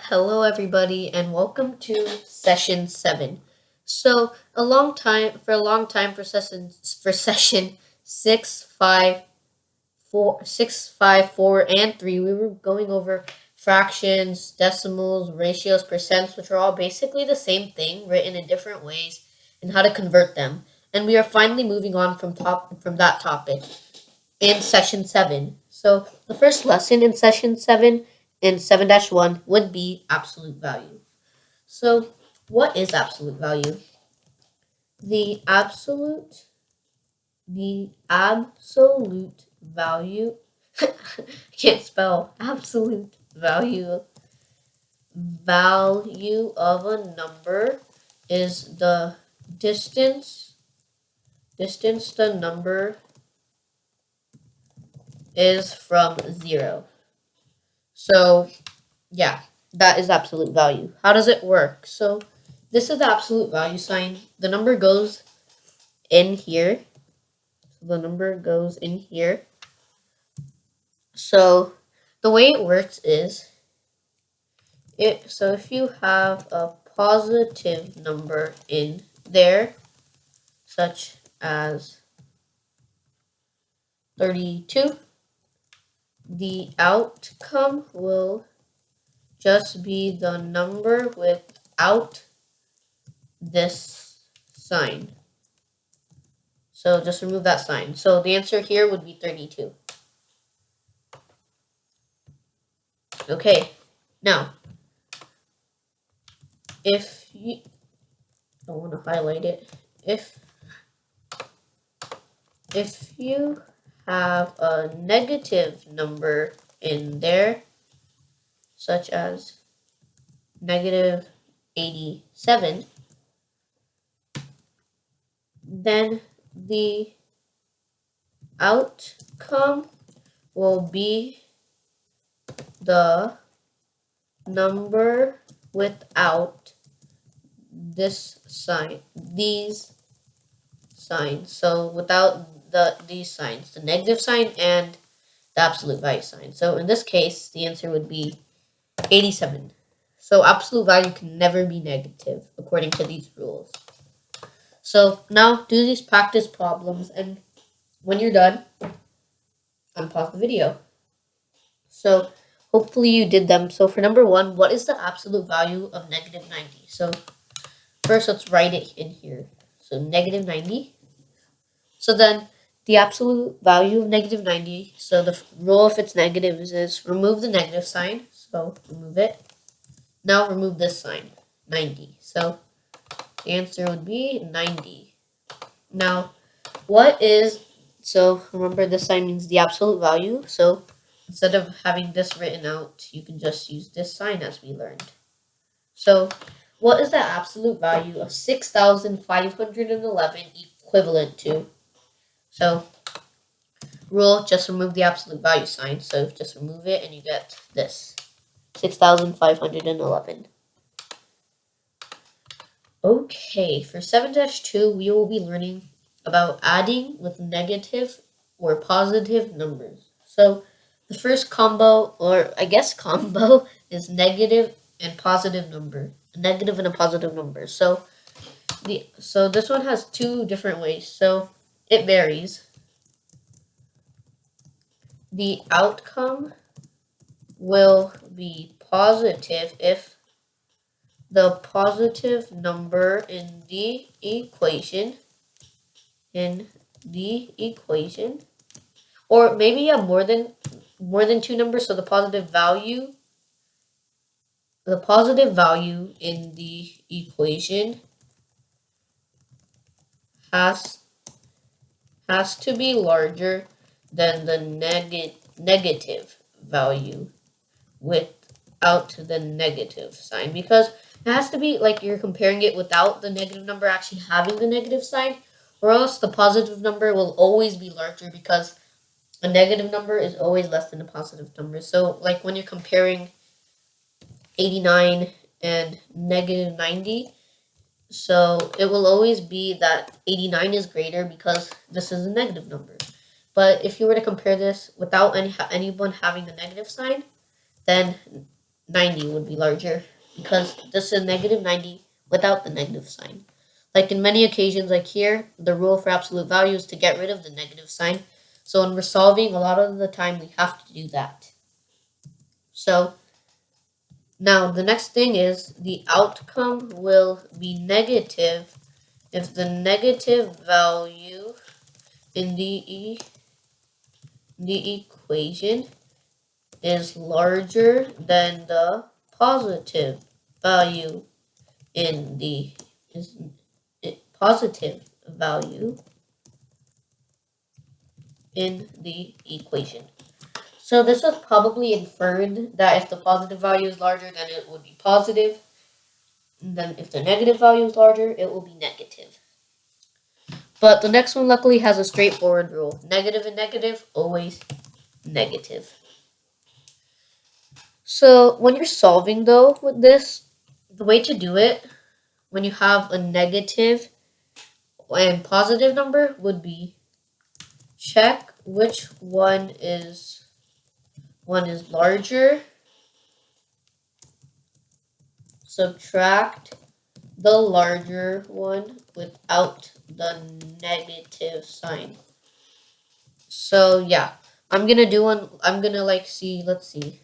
Hello, everybody, and welcome to session 7. So, a long time for session 6, 5, 4, and 3, we were going over fractions, decimals, ratios, percents, which are all basically the same thing, written in different ways, and how to convert them. And we are finally moving on from that topic in session 7. So the first lesson in session 7 in 7-1 would be absolute value. So what is absolute value? The absolute the absolute value I can't spell absolute value of a number is the distance the number is from 0. So yeah, that is absolute value. How does it work? So this is the absolute value sign. The number goes in here. So the number goes in here. So the way it works is if you have a positive number in there, such as 32, the outcome will just be the number without this sign. So just remove that sign. So the answer here would be 32. Okay, now, if you, I want to highlight it. If you have a negative number in there, such as negative 87, then the outcome will be the number without these signs. So without these signs, the negative sign and the absolute value sign. So in this case, the answer would be 87. So absolute value can never be negative according to these rules. So now do these practice problems, and when you're done, unpause the video. So hopefully you did them. So for number 1, what is the absolute value of negative 90? So first let's write it in here. So negative 90. So then the absolute value of negative 90, so the rule if it's negative is remove the negative sign. So remove it. Now remove this sign, 90. So the answer would be 90. Now, so remember this sign means the absolute value. So instead of having this written out, you can just use this sign as we learned. So what is the absolute value of 6,511 equivalent to? So rule, just remove the absolute value sign. So just remove it and you get this, 6,511. Okay, for 7-2, we will be learning about adding with negative or positive numbers. So the first combo, or I guess combo, is negative and positive number. A negative and a positive number. So this one has two different ways. So it varies. The outcome will be positive if the positive number in the equation, or maybe you have more than two numbers, so the positive value in the equation has to be larger than the negative value without the negative sign, because it has to be like you're comparing it without the negative number actually having the negative sign, or else the positive number will always be larger because a negative number is always less than a positive number. So like when you're comparing 89 and negative 90, so it will always be that 89 is greater because this is a negative number. But if you were to compare this without anyone having the negative sign, then 90 would be larger because this is negative 90 without the negative sign. Like in many occasions, like here, the rule for absolute value is to get rid of the negative sign. So when we're solving, a lot of the time we have to do that. So now the next thing is the outcome will be negative if the negative value in the equation is larger than the positive value in the positive value in the equation. So this was probably inferred that if the positive value is larger, then it would be positive. And then if the negative value is larger, it will be negative. But the next one luckily has a straightforward rule. Negative and negative, always negative. So when you're solving though with this, the way to do it when you have a negative and positive number would be check which one is larger, subtract the larger one without the negative sign. So yeah, I'm gonna do one. I'm gonna see. Let's see.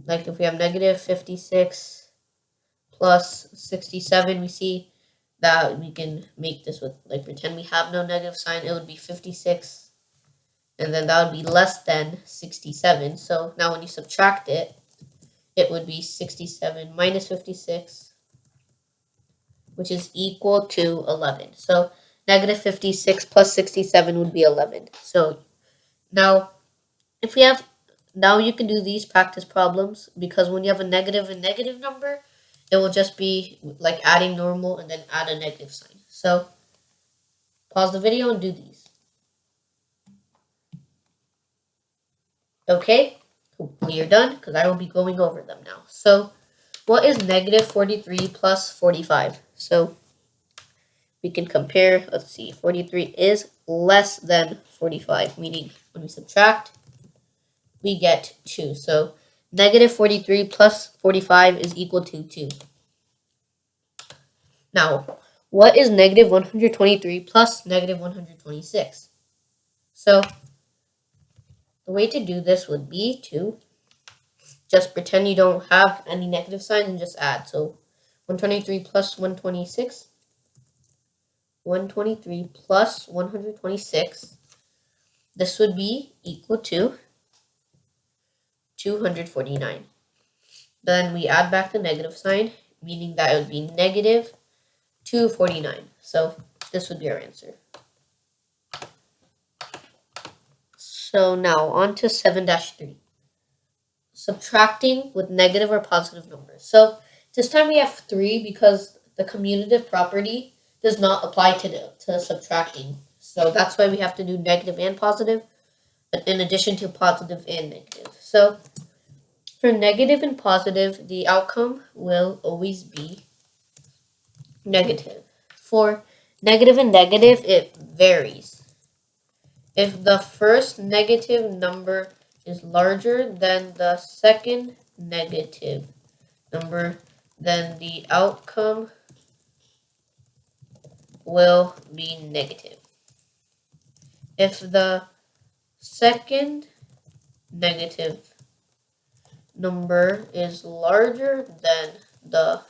Like if we have negative 56 plus 67, we see that we can make this with pretend we have no negative sign. It would be 56, and then that would be less than 67. So now when you subtract it, it would be 67 minus 56, which is equal to 11. So negative 56 plus 67 would be 11. So now if we have, now you can do these practice problems because when you have a negative and negative number, it will just be like adding normal and then add a negative sign. So pause the video and do these. Okay, hopefully you're done because I will be going over them now. So what is negative 43 plus 45? So we can compare, let's see, 43 is less than 45, meaning when we subtract, we get 2. So negative 43 plus 45 is equal to 2. Now, what is negative 123 plus negative 126? So the way to do this would be to just pretend you don't have any negative signs and just add. So 123 plus 126, 123 plus 126, this would be equal to 249. Then we add back the negative sign, meaning that it would be negative 249. So this would be our answer. So now on to 7-3. Subtracting with negative or positive numbers. So this time we have 3 because the commutative property does not apply to subtracting. So that's why we have to do negative and positive, but in addition to positive and negative. So for negative and positive, the outcome will always be negative. For negative and negative, it varies. If the first negative number is larger than the second negative number, then the outcome will be negative. If the second negative number is larger than the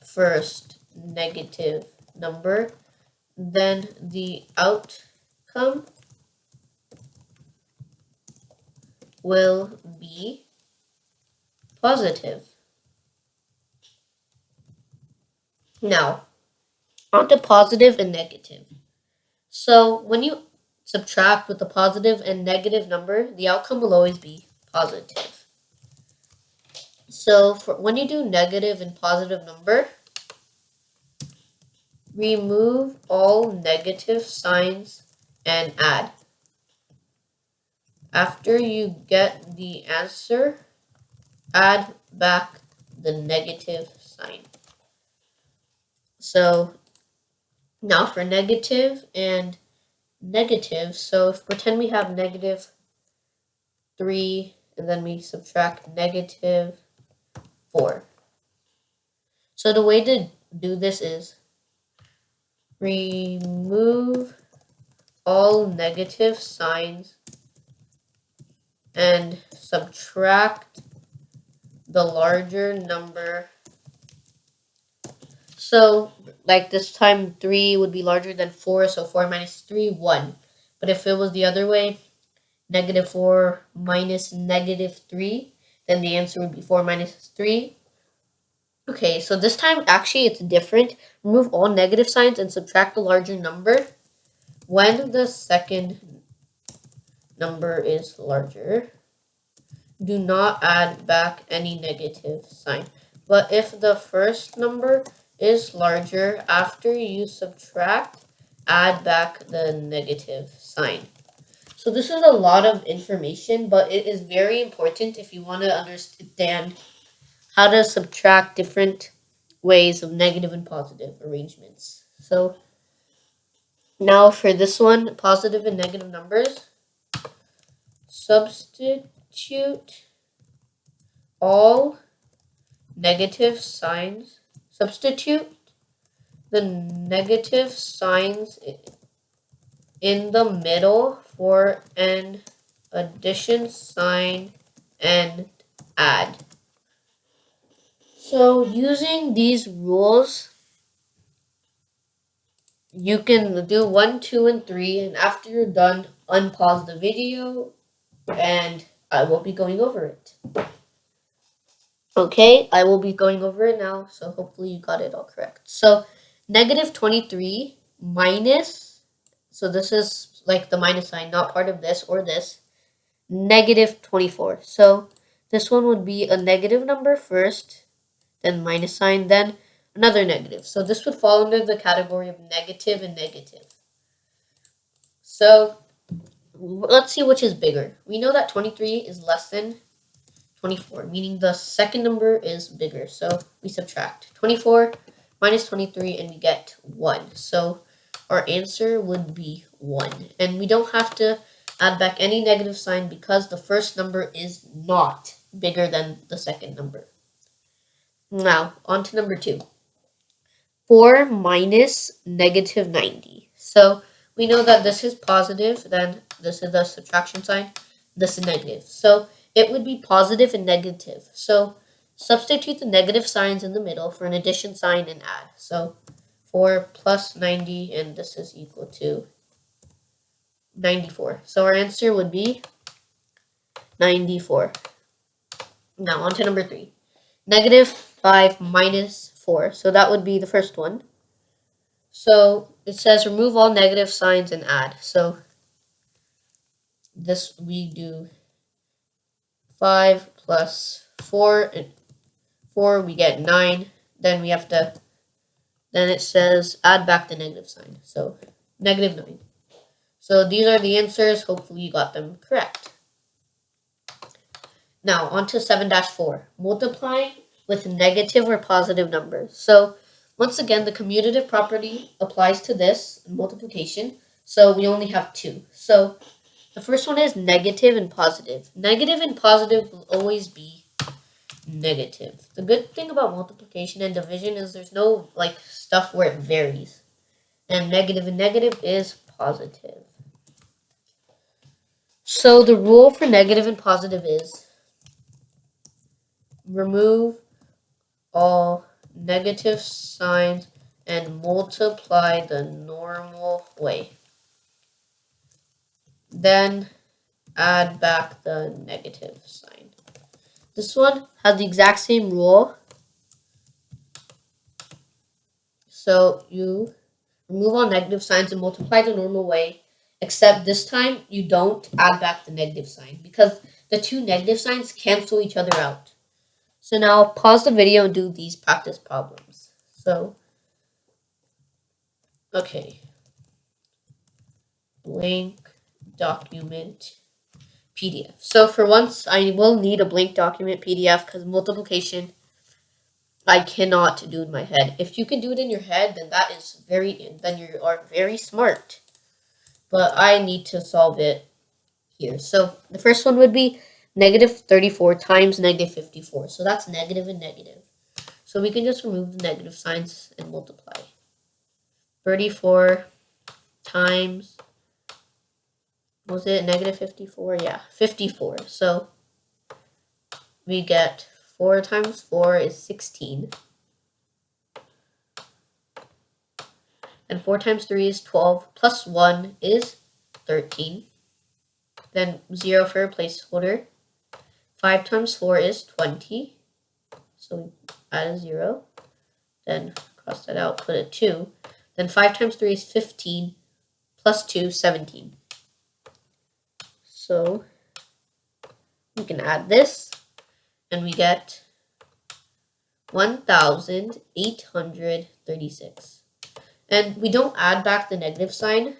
first negative number, then the outcome will be positive. Now, on to positive and negative. So when you subtract with a positive and negative number, the outcome will always be positive. So when you do negative and positive number, remove all negative signs and add. After you get the answer, add back the negative sign. So now for negative and negative, so if pretend we have negative 3 and then we subtract negative 4. So the way to do this is remove all negative signs and subtract the larger number. So like this time 3 would be larger than 4, so 4 minus 3, 1. But if it was the other way, negative 4 minus negative 3, then the answer would be 4 minus 3. Okay, so this time actually it's different. Remove all negative signs and subtract the larger number when the second number is larger. Do not add back any negative sign. But if the first number is larger, after you subtract, add back the negative sign. So this is a lot of information, but it is very important if you want to understand how to subtract different ways of negative and positive arrangements. So now for this one, positive and negative numbers, substitute all negative signs. Substitute the negative signs in the middle for an addition sign and add. So using these rules, you can do 1, 2, and 3, and after you're done, unpause the video and I will be going over it. Okay, I will be going over it now, so hopefully you got it all correct. So negative 23 minus, so this is like the minus sign, not part of this or this, negative 24. So this one would be a negative number first, then minus sign, then another negative. So this would fall under the category of negative and negative. So let's see which is bigger. We know that 23 is less than 24, meaning the second number is bigger. So we subtract 24 minus 23 and we get 1. So our answer would be 1. And we don't have to add back any negative sign because the first number is not bigger than the second number. Now, on to number 2. 4 minus negative 90. So we know that this is positive, then this is the subtraction sign, this is negative. So it would be positive and negative. So substitute the negative signs in the middle for an addition sign and add. So 4 plus 90, and this is equal to 94. So our answer would be 94. Now on to number 3. Negative 5 minus 4. So that would be the first one. So it says remove all negative signs and add. So this we do 5 plus 4, and 4 we get 9. Then we have to, then it says add back the negative sign. So negative 9. So these are the answers. Hopefully you got them correct. Now on to 7-4. Multiplying with negative or positive numbers. So once again, the commutative property applies to this multiplication. So we only have 2. So the first one is negative and positive. Negative and positive will always be negative. The good thing about multiplication and division is there's no like stuff where it varies. And negative is positive. So the rule for negative and positive is remove all negative signs and multiply the normal way. Then add back the negative sign. This one has the exact same rule. So you remove all negative signs and multiply the normal way, except this time you don't add back the negative sign because the two negative signs cancel each other out. So now pause the video and do these practice problems. So, okay. Blank document PDF. So for once, I will need a blank document PDF because multiplication I cannot do in my head. If you can do it in your head, then then you are very smart. But I need to solve it here. So the first one would be negative 34 times negative 54. So that's negative and negative. So we can just remove the negative signs and multiply. 34 times, was it negative 54? Yeah, 54. So we get 4 times 4 is 16. And 4 times 3 is 12, plus 1 is 13. Then 0 for a placeholder. 5 times 4 is 20. So we add a 0. Then cross that out, put a 2. Then 5 times 3 is 15, plus 2, 17. So we can add this, and we get 1,836. And we don't add back the negative sign,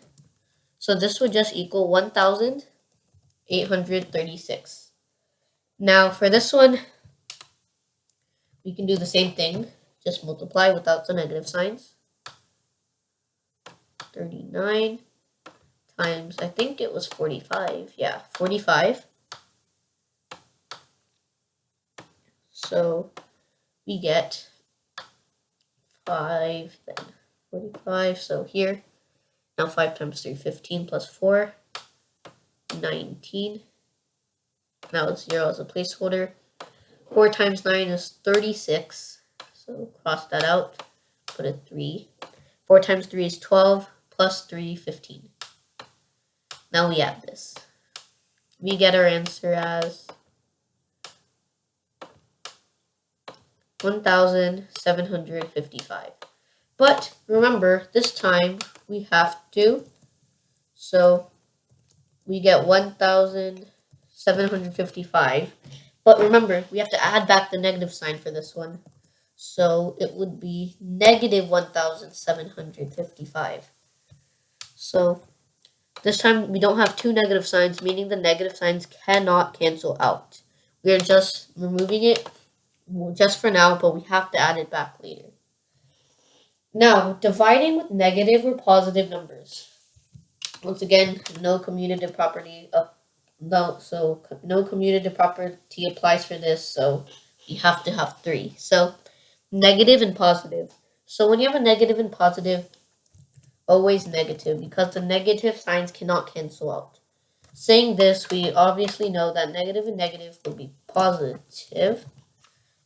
so this would just equal 1,836. Now for this one, we can do the same thing, just multiply without the negative signs. 39 times, I think it was 45. Yeah, 45. So we get 5, then 45. So here, now 5 times 3, 15 plus 4, 19. Now it's 0 as a placeholder. 4 times 9 is 36. So cross that out, put a 3. 4 times 3 is 12, plus 3, 15. Now we add this. We get our answer as 1,755. But remember, this time we have to, so we get 1,755. But remember, we have to add back the negative sign for this one. So it would be negative 1,755. So this time we don't have two negative signs, meaning the negative signs cannot cancel out. We are just removing it just for now, but we have to add it back later. Now, dividing with negative or positive numbers. Once again, no commutative property no commutative property applies for this, so you have to have 3. So negative and positive. So when you have a negative and positive, always negative, because the negative signs cannot cancel out. Saying this, we obviously know that negative and negative will be positive,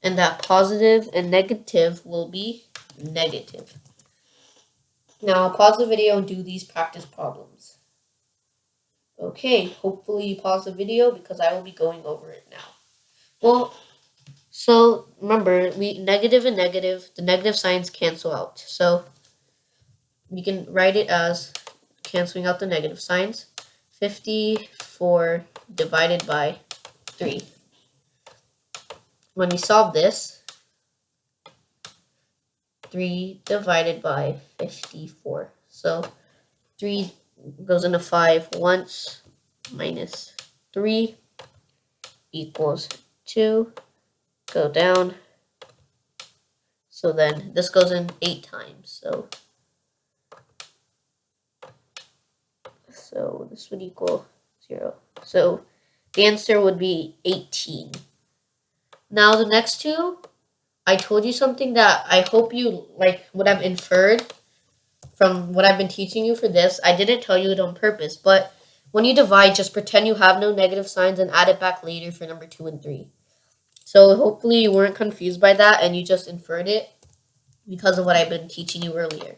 and that positive and negative will be negative. Now, pause the video and do these practice problems. Okay, hopefully you pause the video because I will be going over it now. Well, so remember, negative and negative, the negative signs cancel out. So we can write it as canceling out the negative signs. 54 divided by 3. When we solve this, 3 divided by 54. So 3 goes into 5 once, minus 3 equals 2. Go down. So then this goes in 8 times. So this would equal 0. So the answer would be 18. Now the next two, I told you something that I hope you would have inferred from what I've been teaching you for this. I didn't tell you it on purpose, but when you divide, just pretend you have no negative signs and add it back later for number 2 and 3. So hopefully you weren't confused by that and you just inferred it because of what I've been teaching you earlier.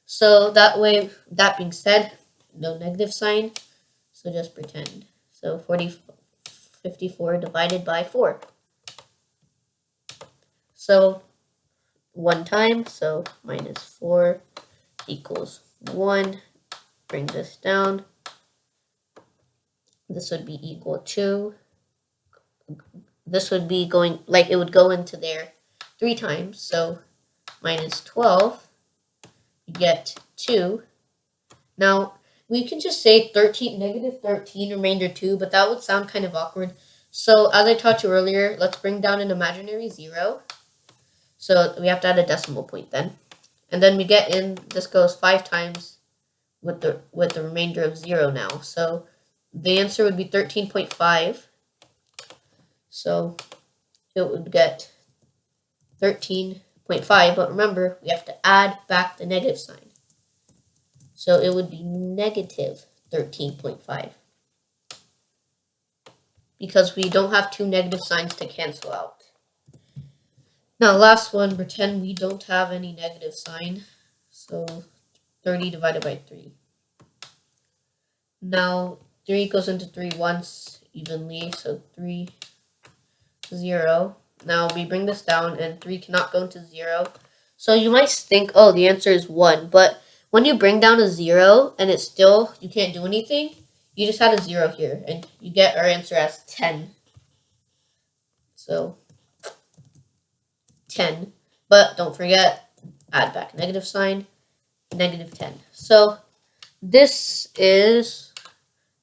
So that being said, no negative sign, so just pretend. So 54 divided by 4. So 1 time, so minus 4 equals 1. Bring this down. This would be equal to, this would be going, it would go into there 3 times, so minus 12, you get 2. Now, we can just say 13, negative 13, remainder 2, but that would sound kind of awkward. So, as I taught you earlier, let's bring down an imaginary 0. So, we have to add a decimal point then. And then we get in, this goes 5 times with the remainder of 0 now. So, the answer would be 13.5. So it would get 13.5, but remember, we have to add back the negative sign. So it would be negative 13.5. Because we don't have two negative signs to cancel out. Now, last one, pretend we don't have any negative sign. So 30 divided by 3. Now, 3 goes into 3 once evenly, so 3, 0. Now, we bring this down, and 3 cannot go into 0. So you might think, oh, the answer is 1. But when you bring down a 0, and it's still, you can't do anything, you just add a 0 here, and you get our answer as 10. So 10. But don't forget, add back negative sign, negative 10. So this is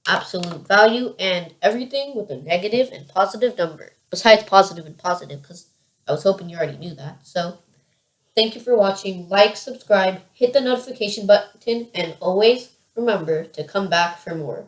absolute value and everything with a negative and positive number. Besides positive and positive, because I was hoping you already knew that. So thank you for watching. Like, subscribe, hit the notification button, and always remember to come back for more.